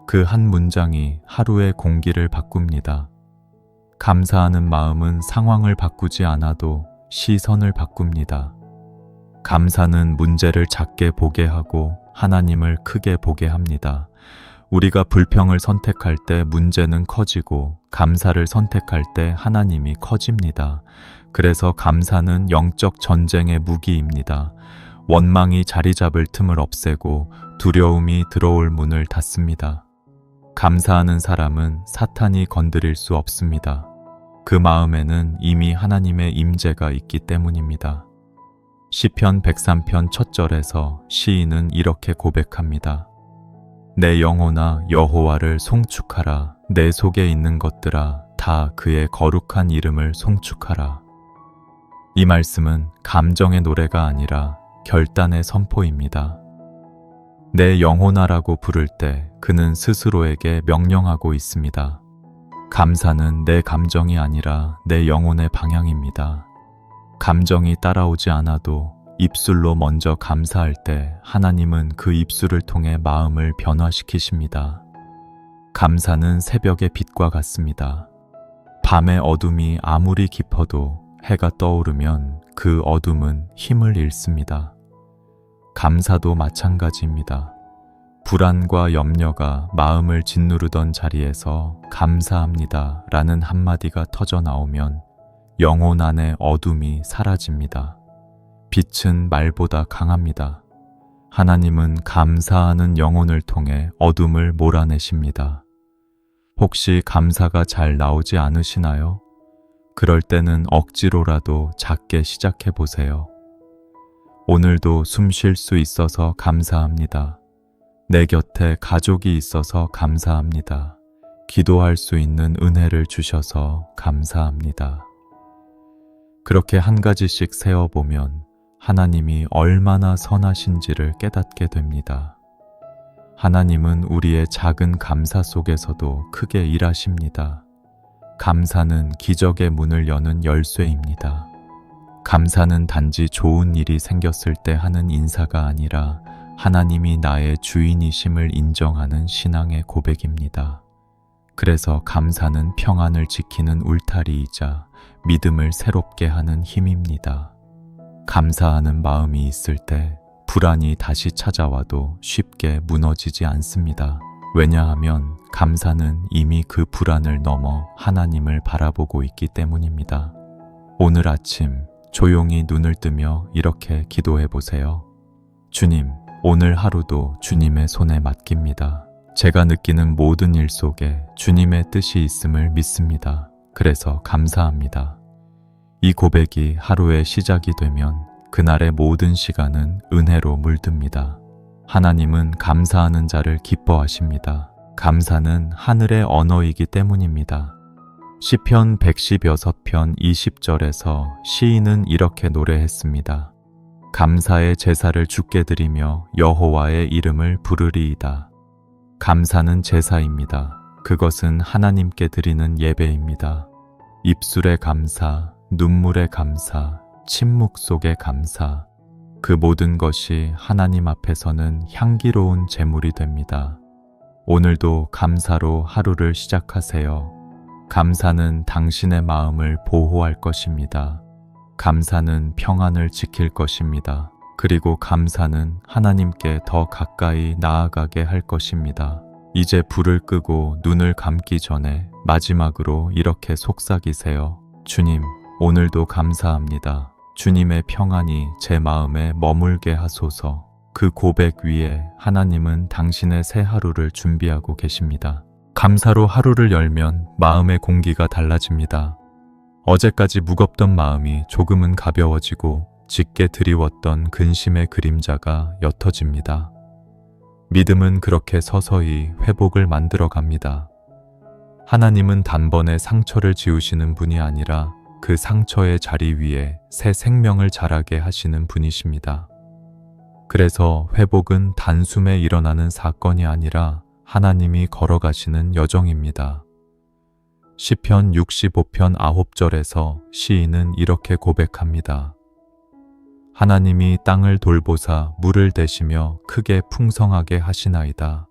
그 한 문장이 하루의 공기를 바꿉니다. 감사하는 마음은 상황을 바꾸지 않아도 시선을 바꿉니다. 감사는 문제를 작게 보게 하고 하나님을 크게 보게 합니다. 우리가 불평을 선택할 때 문제는 커지고 감사를 선택할 때 하나님이 커집니다. 그래서 감사는 영적 전쟁의 무기입니다. 원망이 자리 잡을 틈을 없애고 두려움이 들어올 문을 닫습니다. 감사하는 사람은 사탄이 건드릴 수 없습니다. 그 마음에는 이미 하나님의 임재가 있기 때문입니다. 시편 103편 첫 절에서 시인은 이렇게 고백합니다. 내 영혼아 여호와를 송축하라. 내 속에 있는 것들아 다 그의 거룩한 이름을 송축하라. 이 말씀은 감정의 노래가 아니라 결단의 선포입니다. 내 영혼아라고 부를 때 그는 스스로에게 명령하고 있습니다. 감사는 내 감정이 아니라 내 영혼의 방향입니다. 감정이 따라오지 않아도 입술로 먼저 감사할 때 하나님은 그 입술을 통해 마음을 변화시키십니다. 감사는 새벽의 빛과 같습니다. 밤의 어둠이 아무리 깊어도 해가 떠오르면 그 어둠은 힘을 잃습니다. 감사도 마찬가지입니다. 불안과 염려가 마음을 짓누르던 자리에서 감사합니다 라는 한마디가 터져 나오면 영혼 안의 어둠이 사라집니다. 빛은 말보다 강합니다. 하나님은 감사하는 영혼을 통해 어둠을 몰아내십니다. 혹시 감사가 잘 나오지 않으시나요? 그럴 때는 억지로라도 작게 시작해 보세요. 오늘도 숨 쉴 수 있어서 감사합니다. 내 곁에 가족이 있어서 감사합니다. 기도할 수 있는 은혜를 주셔서 감사합니다. 그렇게 한 가지씩 세어보면 하나님이 얼마나 선하신지를 깨닫게 됩니다. 하나님은 우리의 작은 감사 속에서도 크게 일하십니다. 감사는 기적의 문을 여는 열쇠입니다. 감사는 단지 좋은 일이 생겼을 때 하는 인사가 아니라 하나님이 나의 주인이심을 인정하는 신앙의 고백입니다. 그래서 감사는 평안을 지키는 울타리이자 믿음을 새롭게 하는 힘입니다. 감사하는 마음이 있을 때 불안이 다시 찾아와도 쉽게 무너지지 않습니다. 왜냐하면 감사는 이미 그 불안을 넘어 하나님을 바라보고 있기 때문입니다. 오늘 아침 조용히 눈을 뜨며 이렇게 기도해 보세요. 주님, 오늘 하루도 주님의 손에 맡깁니다. 제가 느끼는 모든 일 속에 주님의 뜻이 있음을 믿습니다. 그래서 감사합니다. 이 고백이 하루의 시작이 되면 그날의 모든 시간은 은혜로 물듭니다. 하나님은 감사하는 자를 기뻐하십니다. 감사는 하늘의 언어이기 때문입니다. 시편 116편 20절에서 시인은 이렇게 노래했습니다. 감사의 제사를 주께 드리며 여호와의 이름을 부르리이다. 감사는 제사입니다. 그것은 하나님께 드리는 예배입니다. 입술의 감사, 눈물의 감사, 침묵 속의 감사, 그 모든 것이 하나님 앞에서는 향기로운 제물이 됩니다. 오늘도 감사로 하루를 시작하세요. 감사는 당신의 마음을 보호할 것입니다. 감사는 평안을 지킬 것입니다. 그리고 감사는 하나님께 더 가까이 나아가게 할 것입니다. 이제 불을 끄고 눈을 감기 전에 마지막으로 이렇게 속삭이세요. 주님, 오늘도 감사합니다. 주님의 평안이 제 마음에 머물게 하소서. 그 고백 위에 하나님은 당신의 새 하루를 준비하고 계십니다. 감사로 하루를 열면 마음의 공기가 달라집니다. 어제까지 무겁던 마음이 조금은 가벼워지고 짙게 드리웠던 근심의 그림자가 옅어집니다. 믿음은 그렇게 서서히 회복을 만들어 갑니다. 하나님은 단번에 상처를 지우시는 분이 아니라 그 상처의 자리 위에 새 생명을 자라게 하시는 분이십니다. 그래서 회복은 단숨에 일어나는 사건이 아니라 하나님이 걸어가시는 여정입니다. 시편 65편 9절에서 시인은 이렇게 고백합니다. 하나님이 땅을 돌보사 물을 대시며 크게 풍성하게 하시나이다.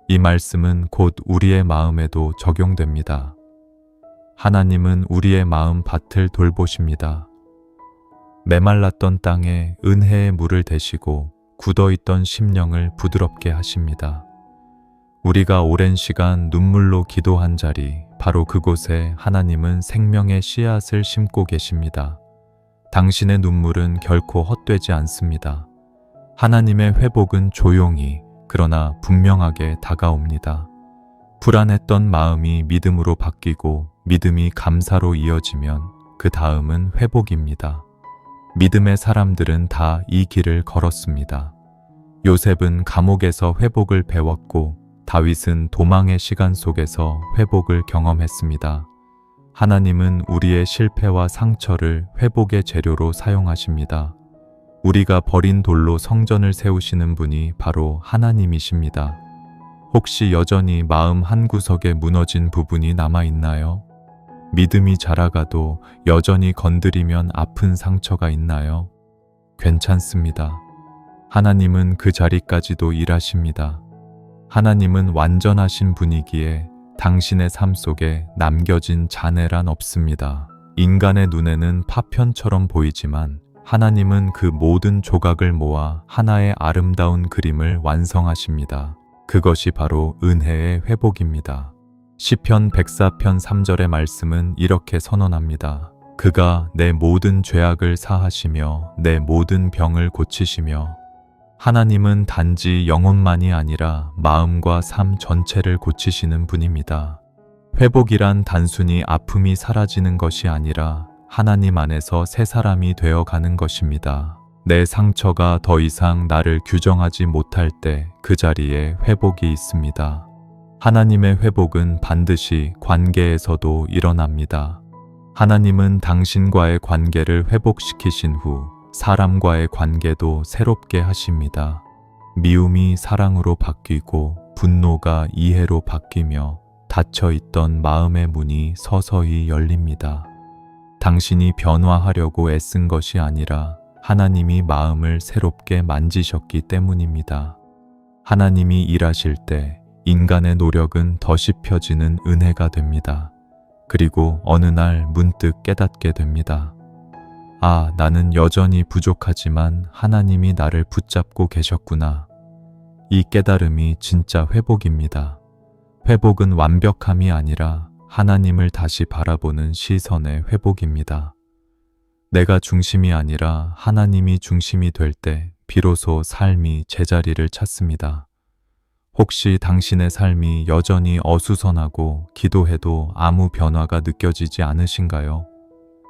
이 말씀은 곧 우리의 마음에도 적용됩니다. 하나님은 우리의 마음 밭을 돌보십니다. 메말랐던 땅에 은혜의 물을 대시고 굳어있던 심령을 부드럽게 하십니다. 우리가 오랜 시간 눈물로 기도한 자리, 바로 그곳에 하나님은 생명의 씨앗을 심고 계십니다. 당신의 눈물은 결코 헛되지 않습니다. 하나님의 회복은 조용히, 그러나 분명하게 다가옵니다. 불안했던 마음이 믿음으로 바뀌고 믿음이 감사로 이어지면 그 다음은 회복입니다. 믿음의 사람들은 다 이 길을 걸었습니다. 요셉은 감옥에서 회복을 배웠고 다윗은 도망의 시간 속에서 회복을 경험했습니다. 하나님은 우리의 실패와 상처를 회복의 재료로 사용하십니다. 우리가 버린 돌로 성전을 세우시는 분이 바로 하나님이십니다. 혹시 여전히 마음 한구석에 무너진 부분이 남아있나요? 믿음이 자라가도 여전히 건드리면 아픈 상처가 있나요? 괜찮습니다. 하나님은 그 자리까지도 일하십니다. 하나님은 완전하신 분이기에 당신의 삶 속에 남겨진 잔해란 없습니다. 인간의 눈에는 파편처럼 보이지만 하나님은 그 모든 조각을 모아 하나의 아름다운 그림을 완성하십니다. 그것이 바로 은혜의 회복입니다. 시편 104편 3절의 말씀은 이렇게 선언합니다. 그가 내 모든 죄악을 사하시며 내 모든 병을 고치시며. 하나님은 단지 영혼만이 아니라 마음과 삶 전체를 고치시는 분입니다. 회복이란 단순히 아픔이 사라지는 것이 아니라 하나님 안에서 새 사람이 되어가는 것입니다. 내 상처가 더 이상 나를 규정하지 못할 때 그 자리에 회복이 있습니다. 하나님의 회복은 반드시 관계에서도 일어납니다. 하나님은 당신과의 관계를 회복시키신 후 사람과의 관계도 새롭게 하십니다. 미움이 사랑으로 바뀌고 분노가 이해로 바뀌며 닫혀있던 마음의 문이 서서히 열립니다. 당신이 변화하려고 애쓴 것이 아니라 하나님이 마음을 새롭게 만지셨기 때문입니다. 하나님이 일하실 때 인간의 노력은 더 씹혀지는 은혜가 됩니다. 그리고 어느 날 문득 깨닫게 됩니다. 아, 나는 여전히 부족하지만 하나님이 나를 붙잡고 계셨구나. 이 깨달음이 진짜 회복입니다. 회복은 완벽함이 아니라 하나님을 다시 바라보는 시선의 회복입니다. 내가 중심이 아니라 하나님이 중심이 될 때 비로소 삶이 제자리를 찾습니다. 혹시 당신의 삶이 여전히 어수선하고 기도해도 아무 변화가 느껴지지 않으신가요?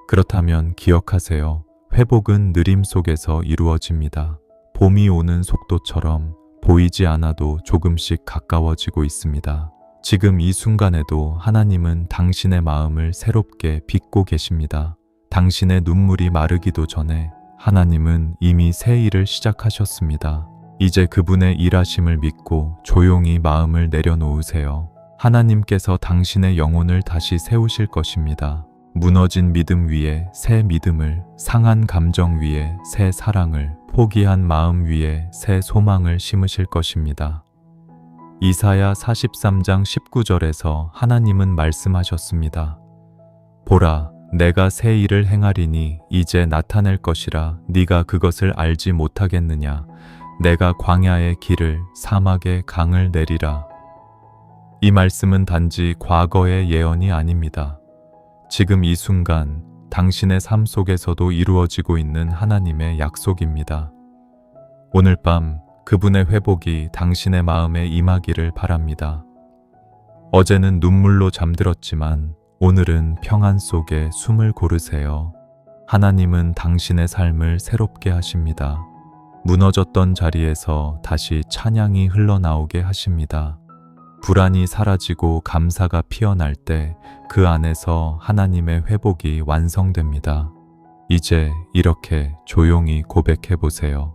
그렇다면 기억하세요. 회복은 느림 속에서 이루어집니다. 봄이 오는 속도처럼 보이지 않아도 조금씩 가까워지고 있습니다. 지금 이 순간에도 하나님은 당신의 마음을 새롭게 빚고 계십니다. 당신의 눈물이 마르기도 전에 하나님은 이미 새 일을 시작하셨습니다. 이제 그분의 일하심을 믿고 조용히 마음을 내려놓으세요. 하나님께서 당신의 영혼을 다시 세우실 것입니다. 무너진 믿음 위에 새 믿음을, 상한 감정 위에 새 사랑을, 포기한 마음 위에 새 소망을 심으실 것입니다. 이사야 43장 19절에서 하나님은 말씀하셨습니다. 보라, 내가 새 일을 행하리니 이제 나타낼 것이라 네가 그것을 알지 못하겠느냐. 내가 광야의 길을 사막의 강을 내리라. 이 말씀은 단지 과거의 예언이 아닙니다. 지금 이 순간 당신의 삶 속에서도 이루어지고 있는 하나님의 약속입니다. 오늘 밤 그분의 회복이 당신의 마음에 임하기를 바랍니다. 어제는 눈물로 잠들었지만 오늘은 평안 속에 숨을 고르세요. 하나님은 당신의 삶을 새롭게 하십니다. 무너졌던 자리에서 다시 찬양이 흘러나오게 하십니다. 불안이 사라지고 감사가 피어날 때 그 안에서 하나님의 회복이 완성됩니다. 이제 이렇게 조용히 고백해 보세요.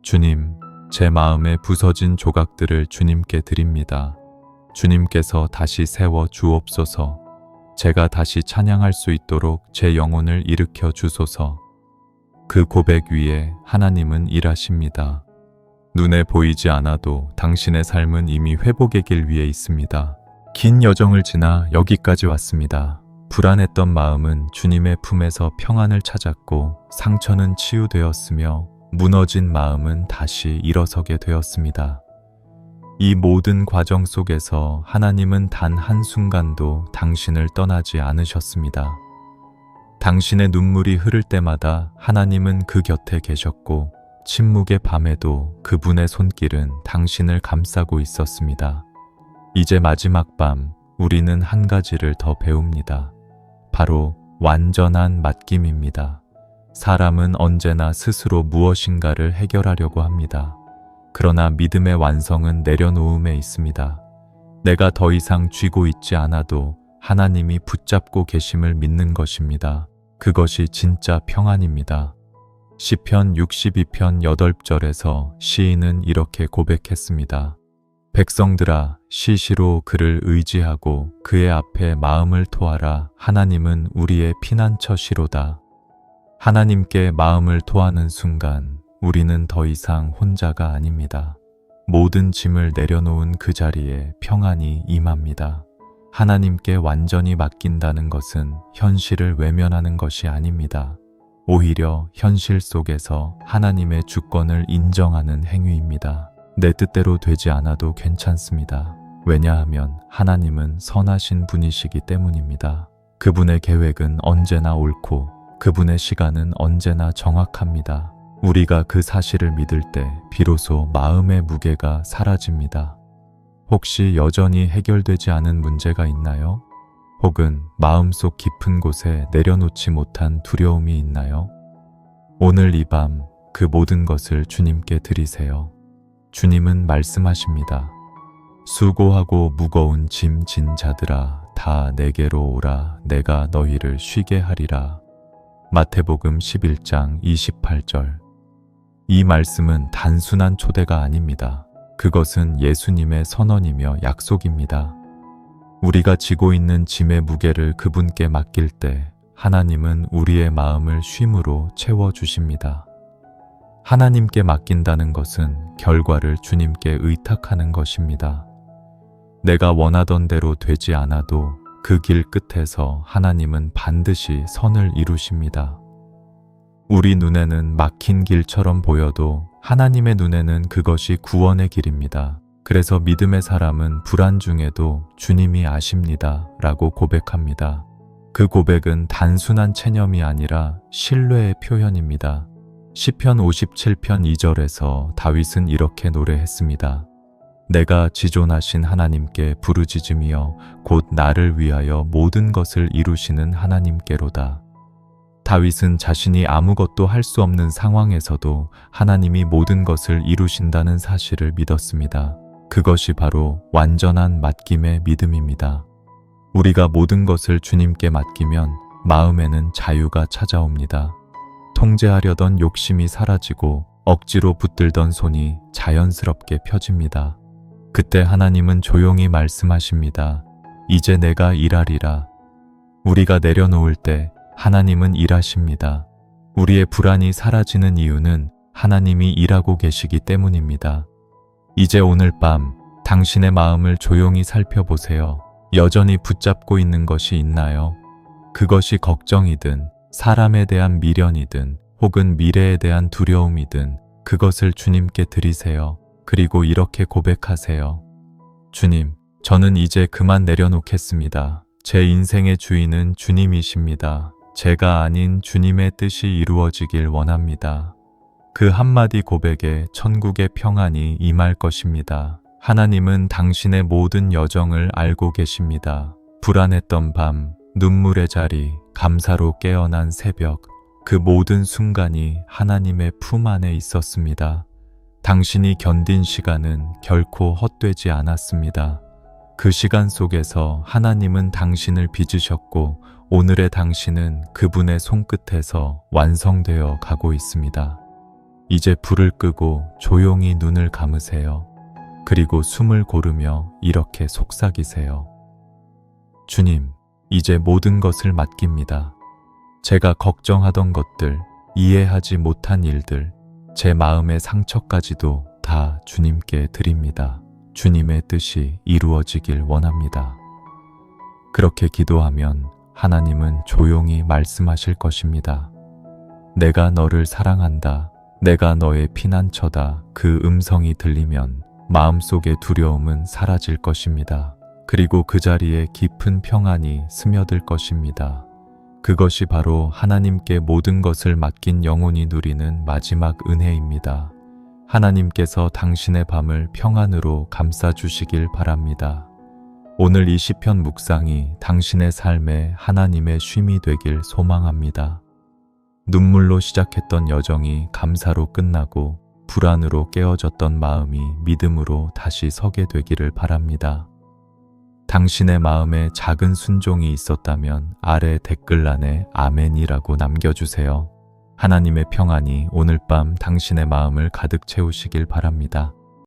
주님, 제 마음에 부서진 조각들을 주님께 드립니다. 주님께서 다시 세워 주옵소서. 제가 다시 찬양할 수 있도록 제 영혼을 일으켜 주소서. 그 고백 위에 하나님은 일하십니다. 눈에 보이지 않아도 당신의 삶은 이미 회복의 길 위에 있습니다. 긴 여정을 지나 여기까지 왔습니다. 불안했던 마음은 주님의 품에서 평안을 찾았고 상처는 치유되었으며 무너진 마음은 다시 일어서게 되었습니다. 이 모든 과정 속에서 하나님은 단 한순간도 당신을 떠나지 않으셨습니다. 당신의 눈물이 흐를 때마다 하나님은 그 곁에 계셨고 침묵의 밤에도 그분의 손길은 당신을 감싸고 있었습니다. 이제 마지막 밤 우리는 한 가지를 더 배웁니다. 바로 완전한 맡김입니다. 사람은 언제나 스스로 무엇인가를 해결하려고 합니다. 그러나 믿음의 완성은 내려놓음에 있습니다. 내가 더 이상 쥐고 있지 않아도 하나님이 붙잡고 계심을 믿는 것입니다. 그것이 진짜 평안입니다. 시편 62편 8절에서 시인은 이렇게 고백했습니다. 백성들아, 시시로 그를 의지하고 그의 앞에 마음을 토하라. 하나님은 우리의 피난처시로다. 하나님께 마음을 토하는 순간 우리는 더 이상 혼자가 아닙니다. 모든 짐을 내려놓은 그 자리에 평안이 임합니다. 하나님께 완전히 맡긴다는 것은 현실을 외면하는 것이 아닙니다. 오히려 현실 속에서 하나님의 주권을 인정하는 행위입니다. 내 뜻대로 되지 않아도 괜찮습니다. 왜냐하면 하나님은 선하신 분이시기 때문입니다. 그분의 계획은 언제나 옳고 그분의 시간은 언제나 정확합니다. 우리가 그 사실을 믿을 때 비로소 마음의 무게가 사라집니다. 혹시 여전히 해결되지 않은 문제가 있나요? 혹은 마음속 깊은 곳에 내려놓지 못한 두려움이 있나요? 오늘 이 밤 그 모든 것을 주님께 드리세요. 주님은 말씀하십니다. 수고하고 무거운 짐 진 자들아, 다 내게로 오라. 내가 너희를 쉬게 하리라. 마태복음 11장 28절. 이 말씀은 단순한 초대가 아닙니다. 그것은 예수님의 선언이며 약속입니다. 우리가 지고 있는 짐의 무게를 그분께 맡길 때 하나님은 우리의 마음을 쉼으로 채워주십니다. 하나님께 맡긴다는 것은 결과를 주님께 의탁하는 것입니다. 내가 원하던 대로 되지 않아도 그 길 끝에서 하나님은 반드시 선을 이루십니다. 우리 눈에는 막힌 길처럼 보여도 하나님의 눈에는 그것이 구원의 길입니다. 그래서 믿음의 사람은 불안 중에도 주님이 아십니다 라고 고백합니다. 그 고백은 단순한 체념이 아니라 신뢰의 표현입니다. 시편 57편 2절에서 다윗은 이렇게 노래했습니다. 내가 지존하신 하나님께 부르짖으며 곧 나를 위하여 모든 것을 이루시는 하나님께로다. 다윗은 자신이 아무것도 할 수 없는 상황에서도 하나님이 모든 것을 이루신다는 사실을 믿었습니다. 그것이 바로 완전한 맡김의 믿음입니다. 우리가 모든 것을 주님께 맡기면 마음에는 자유가 찾아옵니다. 통제하려던 욕심이 사라지고 억지로 붙들던 손이 자연스럽게 펴집니다. 그때 하나님은 조용히 말씀하십니다. 이제 내가 일하리라. 우리가 내려놓을 때 하나님은 일하십니다. 우리의 불안이 사라지는 이유는 하나님이 일하고 계시기 때문입니다. 이제 오늘 밤 당신의 마음을 조용히 살펴보세요. 여전히 붙잡고 있는 것이 있나요? 그것이 걱정이든 사람에 대한 미련이든 혹은 미래에 대한 두려움이든 그것을 주님께 드리세요. 그리고 이렇게 고백하세요. 주님, 저는 이제 그만 내려놓겠습니다. 제 인생의 주인은 주님이십니다. 제가 아닌 주님의 뜻이 이루어지길 원합니다. 그 한마디 고백에 천국의 평안이 임할 것입니다. 하나님은 당신의 모든 여정을 알고 계십니다. 불안했던 밤, 눈물의 자리, 감사로 깨어난 새벽, 그 모든 순간이 하나님의 품 안에 있었습니다. 당신이 견딘 시간은 결코 헛되지 않았습니다. 그 시간 속에서 하나님은 당신을 빚으셨고 오늘의 당신은 그분의 손끝에서 완성되어 가고 있습니다. 이제 불을 끄고 조용히 눈을 감으세요. 그리고 숨을 고르며 이렇게 속삭이세요. 주님, 이제 모든 것을 맡깁니다. 제가 걱정하던 것들, 이해하지 못한 일들, 제 마음의 상처까지도 다 주님께 드립니다. 주님의 뜻이 이루어지길 원합니다. 그렇게 기도하면 하나님은 조용히 말씀하실 것입니다. 내가 너를 사랑한다. 내가 너의 피난처다. 그 음성이 들리면 마음속의 두려움은 사라질 것입니다. 그리고 그 자리에 깊은 평안이 스며들 것입니다. 그것이 바로 하나님께 모든 것을 맡긴 영혼이 누리는 마지막 은혜입니다. 하나님께서 당신의 밤을 평안으로 감싸주시길 바랍니다. 오늘 이 시편 묵상이 당신의 삶에 하나님의 쉼이 되길 소망합니다. 눈물로 시작했던 여정이 감사로 끝나고 불안으로 깨어졌던 마음이 믿음으로 다시 서게 되기를 바랍니다. 당신의 마음에 작은 순종이 있었다면 아래 댓글란에 아멘이라고 남겨주세요. 하나님의 평안이 오늘 밤 당신의 마음을 가득 채우시길 바랍니다.